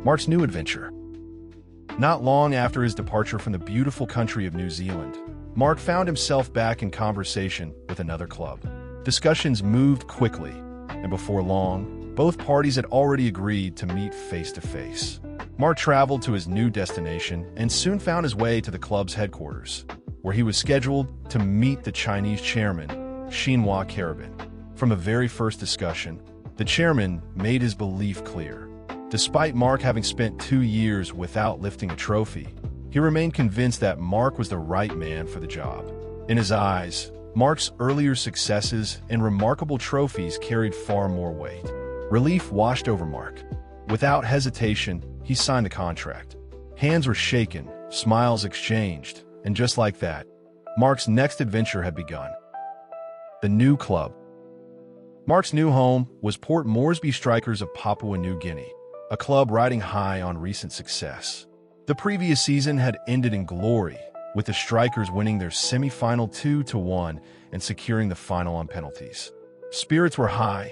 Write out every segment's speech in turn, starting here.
Mark's new adventure. Not long after his departure from the beautiful country of New Zealand, Mark found himself back in conversation with another club. Discussions moved quickly, and before long, both parties had already agreed to meet face-to-face. Mark traveled to his new destination and soon found his way to the club's headquarters, where he was scheduled to meet the Chinese chairman, Xinhua Carabin. From the very first discussion, the chairman made his belief clear. Despite Mark having spent 2 years without lifting a trophy, he remained convinced that Mark was the right man for the job. In his eyes, Mark's earlier successes and remarkable trophies carried far more weight. Relief washed over Mark. Without hesitation, he signed the contract. Hands were shaken, smiles exchanged, and just like that, Mark's next adventure had begun. The new club. Mark's new home was Port Moresby Strikers of Papua New Guinea, a club riding high on recent success. The previous season had ended in glory, with the Strikers winning their semi-final 2-1 and securing the final on penalties. Spirits were high,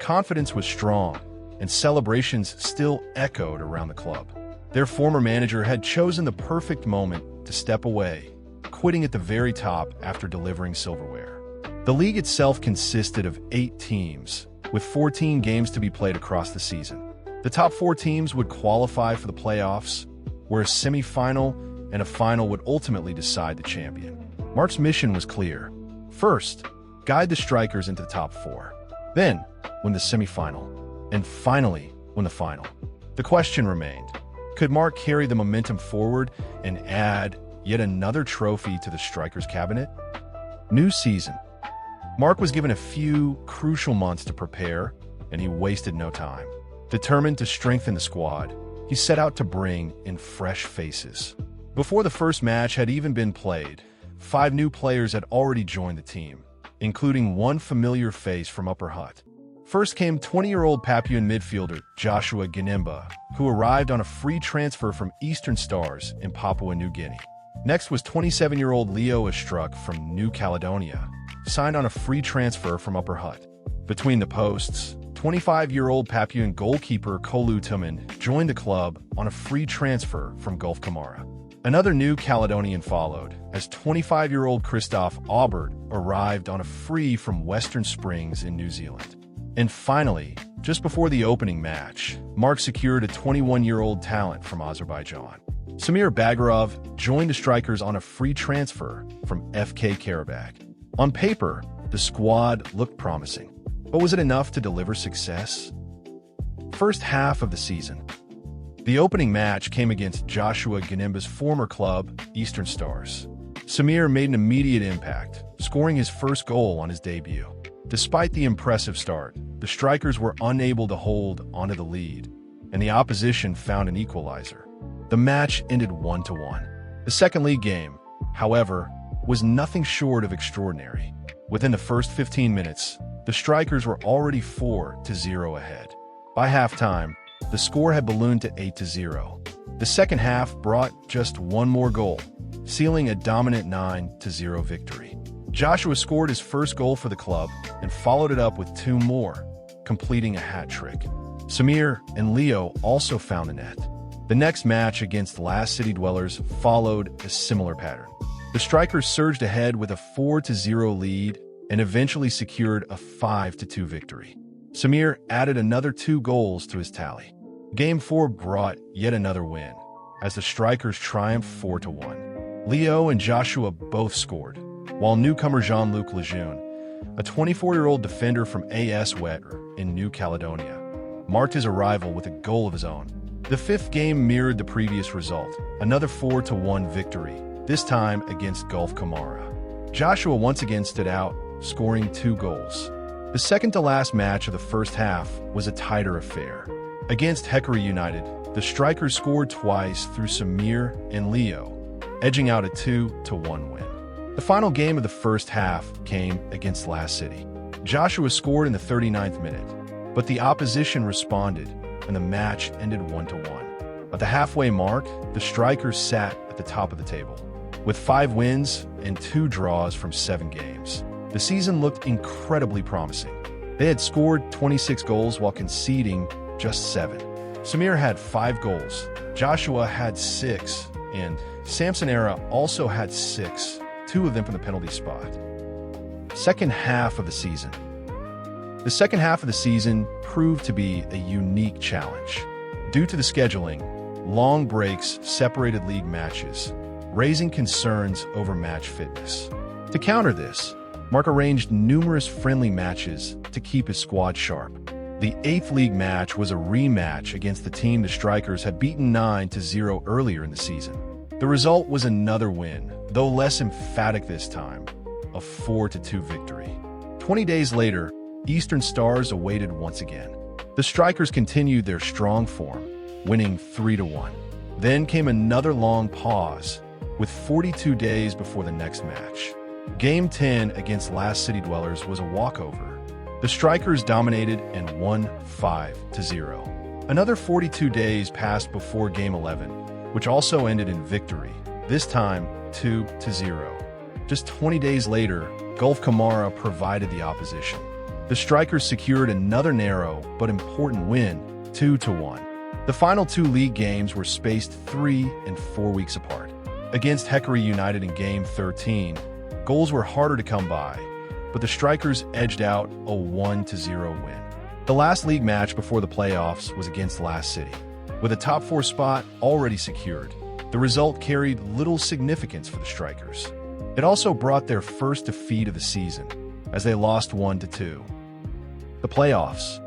confidence was strong, and celebrations still echoed around the club. Their former manager had chosen the perfect moment to step away, quitting at the very top after delivering silverware. The league itself consisted of 8 teams, with 14 games to be played across the season. The top 4 teams would qualify for the playoffs, where a semi-final and a final would ultimately decide the champion. Mark's mission was clear. First, guide the Strikers into the top 4. Then, win the semi-final. And finally, win the final. The question remained, could Mark carry the momentum forward and add yet another trophy to the Strikers' cabinet? New season. Mark was given a few crucial months to prepare, and he wasted no time. Determined to strengthen the squad, he set out to bring in fresh faces. Before the first match had even been played, 5 new players had already joined the team, including one familiar face from Upper Hutt. First came 20-year-old Papuan midfielder Joshua Ginimba, who arrived on a free transfer from Eastern Stars in Papua New Guinea. Next was 27-year-old Leo Astruc from New Caledonia, signed on a free transfer from Upper Hutt. Between the posts, 25-year-old Papuan goalkeeper Kolu Tuman joined the club on a free transfer from Gulf Kamara. Another New Caledonian followed, as 25-year-old Christoph Aubert arrived on a free from Western Springs in New Zealand. And finally, just before the opening match, Mark secured a 21-year-old talent from Azerbaijan. Samir Bagarov joined the Strikers on a free transfer from FK Karabakh. On paper, the squad looked promising, but was it enough to deliver success? First half of the season. The opening match came against Joshua Ginimba's former club, Eastern Stars. Samir made an immediate impact, scoring his first goal on his debut. Despite the impressive start, the Strikers were unable to hold onto the lead, and the opposition found an equalizer. The match ended 1-1. The second league game, however, was nothing short of extraordinary. Within the first 15 minutes, the Strikers were already 4-0 ahead. By halftime, the score had ballooned to 8-0. The second half brought just one more goal, sealing a dominant 9-0 victory. Joshua scored his first goal for the club and followed it up with 2 more, completing a hat trick. Samir and Leo also found the net. The next match against Last City Dwellers followed a similar pattern. The Strikers surged ahead with a 4-0 lead and eventually secured a 5-2 victory. Samir added another 2 goals to his tally. Game 4 brought yet another win, as the Strikers triumphed 4-1. Leo and Joshua both scored, while newcomer Jean-Luc Lejeune, a 24-year-old defender from AS Wetter in New Caledonia, marked his arrival with a goal of his own. The 5th game mirrored the previous result, another 4-1 victory, this time against Gulf Kamara. Joshua once again stood out, scoring 2 goals. The second-to-last match of the first half was a tighter affair. Against Hickory United, the Strikers scored twice through Samir and Leo, edging out a 2-1 win. The final game of the first half came against Last City. Joshua scored in the 39th minute, but the opposition responded, and the match ended 1-1. At the halfway mark, the Strikers sat at the top of the table. With 5 wins and 2 draws from 7 games, the season looked incredibly promising. They had scored 26 goals while conceding just 7. Samir had 5 goals, Joshua had 6, and Samsonera also had 6, 2 of them from the penalty spot. Second half of the season. The second half of the season proved to be a unique challenge. Due to the scheduling, long breaks separated league matches, raising concerns over match fitness. To counter this, Mark arranged numerous friendly matches to keep his squad sharp. The 8th league match was a rematch against the team the Strikers had beaten 9-0 earlier in the season. The result was another win, though less emphatic this time, a 4-2 victory. 20 days later, Eastern Stars awaited once again. The Strikers continued their strong form, winning 3-1. Then came another long pause, with 42 days before the next match. Game 10 against Last City Dwellers was a walkover. The Strikers dominated and won 5-0. Another 42 days passed before Game 11, which also ended in victory, this time 2-0. Just 20 days later, Gulf Kamara provided the opposition. The Strikers secured another narrow but important win, 2-1. The final 2 league games were spaced 3 and 4 weeks apart. Against Hickory United in Game 13, goals were harder to come by, but the Strikers edged out a 1-0 win. The last league match before the playoffs was against Last City. With a top 4 spot already secured, the result carried little significance for the Strikers. It also brought their first defeat of the season, as they lost 1-2. The playoffs.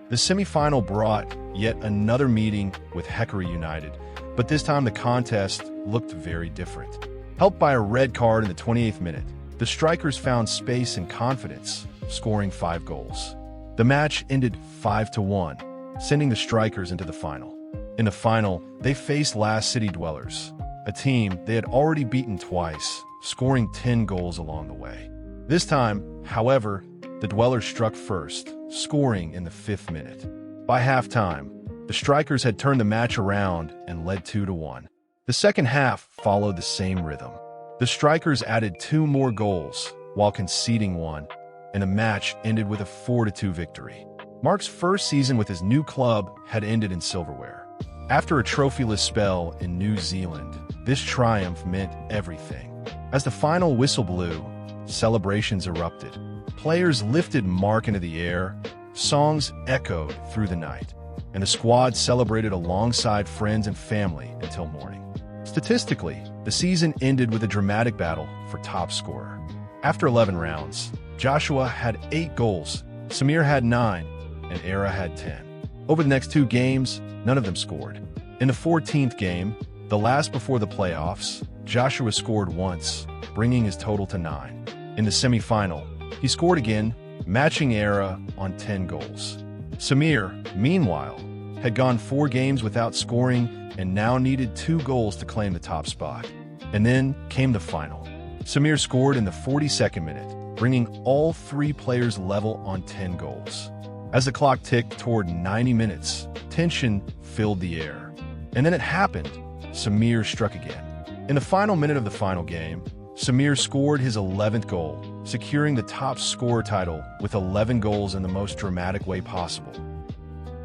The semifinal brought yet another meeting with Hickory United, but this time the contest looked very different. Helped by a red card in the 28th minute, the Strikers found space and confidence, scoring 5 goals. The match ended 5-1, sending the Strikers into the final. In the final, they faced Last City Dwellers, a team they had already beaten twice, scoring 10 goals along the way. This time, however, the Dwellers struck first, scoring in the 5th minute. By halftime, the Strikers had turned the match around and led 2-1. The second half followed the same rhythm. The Strikers added 2 more goals while conceding 1, and the match ended with a 4-2 victory. Mark's first season with his new club had ended in silverware. After a trophyless spell in New Zealand, this triumph meant everything. As the final whistle blew, celebrations erupted. Players lifted Mark into the air, songs echoed through the night, and the squad celebrated alongside friends and family until morning. Statistically, the season ended with a dramatic battle for top scorer. After 11 rounds, Joshua had 8 goals, Samir had 9, and Era had 10. Over the next 2 games, none of them scored. In the 14th game, the last before the playoffs, Joshua scored once, bringing his total to 9. In the semifinal, he scored again, matching Era on 10 goals. Samir, meanwhile, had gone 4 games without scoring and now needed 2 goals to claim the top spot. And then came the final. Samir scored in the 42nd minute, bringing all 3 players level on 10 goals. As the clock ticked toward 90 minutes, tension filled the air. And then it happened. Samir struck again. In the final minute of the final game, Samir scored his 11th goal, securing the top scorer title with 11 goals in the most dramatic way possible.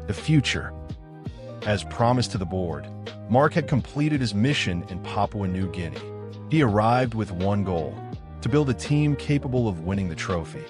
The future. As promised to the board, Mark had completed his mission in Papua New Guinea. He arrived with 1 goal, to build a team capable of winning the trophy.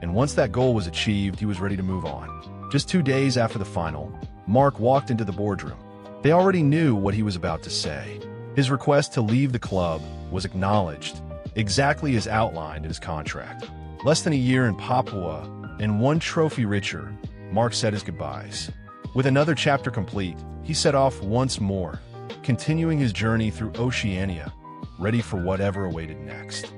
And once that goal was achieved, he was ready to move on. Just 2 days after the final, Mark walked into the boardroom. They already knew what he was about to say. His request to leave the club was acknowledged, exactly as outlined in his contract. Less than a year in Papua, and 1 trophy richer, Mark said his goodbyes. With another chapter complete, he set off once more, continuing his journey through Oceania, ready for whatever awaited next.